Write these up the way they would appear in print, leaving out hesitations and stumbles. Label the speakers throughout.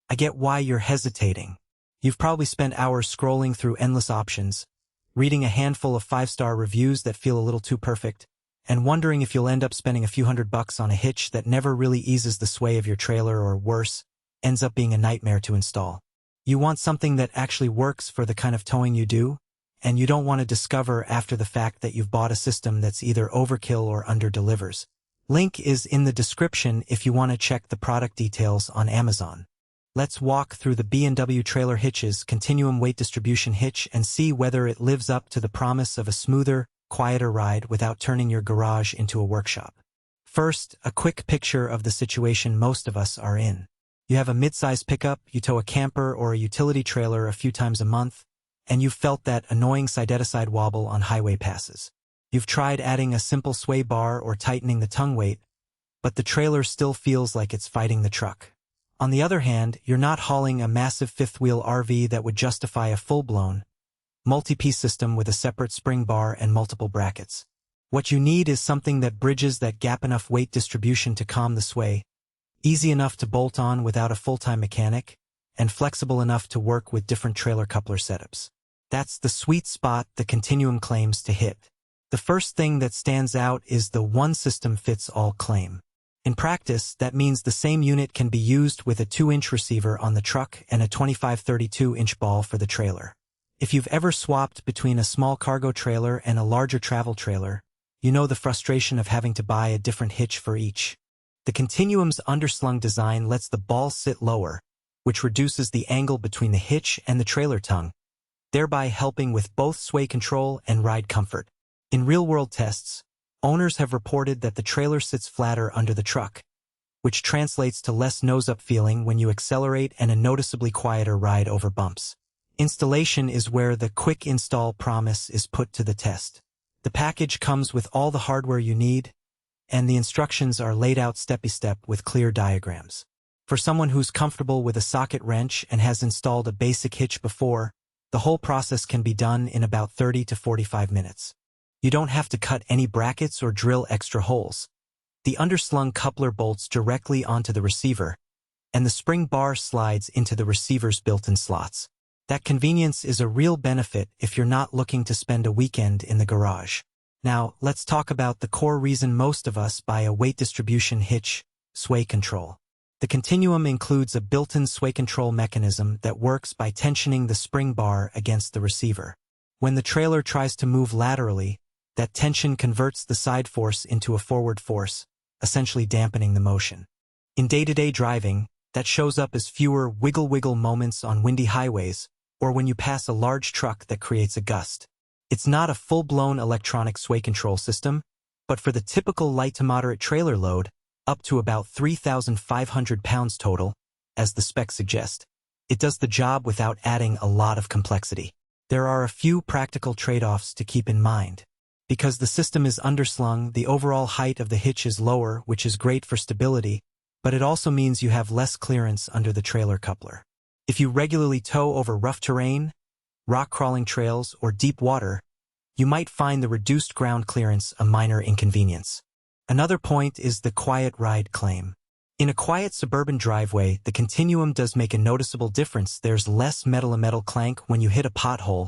Speaker 1: I get why you're hesitating. You've probably spent hours scrolling through endless options, reading a handful of 5-star reviews that feel a little too perfect, and wondering if you'll end up spending a few $100 on a hitch that never really eases the sway of your trailer or, worse, ends up being a nightmare to install. You want something that actually works for the kind of towing you do, and you don't want to discover after the fact that you've bought a system that's either overkill or under-delivers. Link is in the description if you want to check the product details on Amazon. Let's walk through the B&W Trailer Hitches Continuum weight distribution hitch and see whether it lives up to the promise of a smoother, quieter ride without turning your garage into a workshop. First, a quick picture of the situation most of us are in. You have a mid-size pickup, you tow a camper or a utility trailer a few times a month, and you've felt that annoying side-to-side wobble on highway passes. You've tried adding a simple sway bar or tightening the tongue weight, but the trailer still feels like it's fighting the truck. On the other hand, you're not hauling a massive fifth-wheel RV that would justify a full-blown, multi-piece system with a separate spring bar and multiple brackets. What you need is something that bridges that gap, enough weight distribution to calm the sway, easy enough to bolt on without a full-time mechanic, and flexible enough to work with different trailer coupler setups. That's the sweet spot the Continuum claims to hit. The first thing that stands out is the one-system-fits-all claim. In practice, that means the same unit can be used with a 2-inch receiver on the truck and a 25-32-inch ball for the trailer. If you've ever swapped between a small cargo trailer and a larger travel trailer, you know the frustration of having to buy a different hitch for each. The Continuum's underslung design lets the ball sit lower, which reduces the angle between the hitch and the trailer tongue, thereby helping with both sway control and ride comfort. In real-world tests, owners have reported that the trailer sits flatter under the truck, which translates to less nose-up feeling when you accelerate and a noticeably quieter ride over bumps. Installation is where the quick install promise is put to the test. The package comes with all the hardware you need, and the instructions are laid out step-by-step with clear diagrams. For someone who's comfortable with a socket wrench and has installed a basic hitch before, the whole process can be done in about 30 to 45 minutes. You don't have to cut any brackets or drill extra holes. The underslung coupler bolts directly onto the receiver, and the spring bar slides into the receiver's built-in slots. That convenience is a real benefit if you're not looking to spend a weekend in the garage. Now, let's talk about the core reason most of us buy a weight distribution hitch: sway control. The Continuum includes a built-in sway control mechanism that works by tensioning the spring bar against the receiver. When the trailer tries to move laterally, that tension converts the side force into a forward force, essentially dampening the motion. In day-to-day driving, that shows up as fewer wiggle-wiggle moments on windy highways, or when you pass a large truck that creates a gust. It's not a full-blown electronic sway control system, but for the typical light to moderate trailer load, up to about 3,500 pounds total, as the specs suggest, it does the job without adding a lot of complexity. There are a few practical trade-offs to keep in mind. Because the system is underslung, the overall height of the hitch is lower, which is great for stability, but it also means you have less clearance under the trailer coupler. If you regularly tow over rough terrain, rock-crawling trails, or deep water, you might find the reduced ground clearance a minor inconvenience. Another point is the quiet ride claim. In a quiet suburban driveway, the Continuum does make a noticeable difference. There's less metal-to-metal clank when you hit a pothole,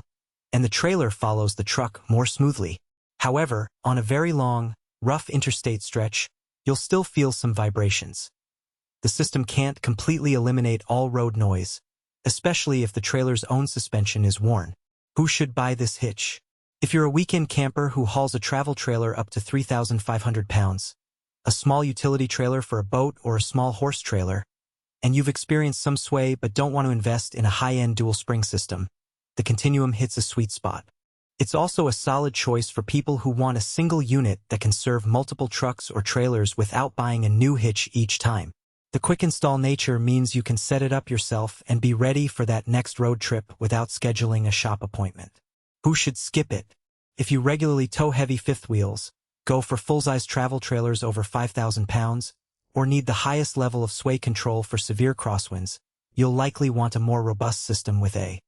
Speaker 1: and the trailer follows the truck more smoothly. However, on a very long, rough interstate stretch, you'll still feel some vibrations. The system can't completely eliminate all road noise, especially if the trailer's own suspension is worn. Who should buy this hitch? If you're a weekend camper who hauls a travel trailer up to 3,500 pounds, a small utility trailer for a boat or a small horse trailer, and you've experienced some sway but don't want to invest in a high-end dual-spring system, the Continuum hits a sweet spot. It's also a solid choice for people who want a single unit that can serve multiple trucks or trailers without buying a new hitch each time. The quick install nature means you can set it up yourself and be ready for that next road trip without scheduling a shop appointment. Who should skip it? If you regularly tow heavy fifth wheels, go for full-size travel trailers over 5,000 pounds, or need the highest level of sway control for severe crosswinds, you'll likely want a more robust system with a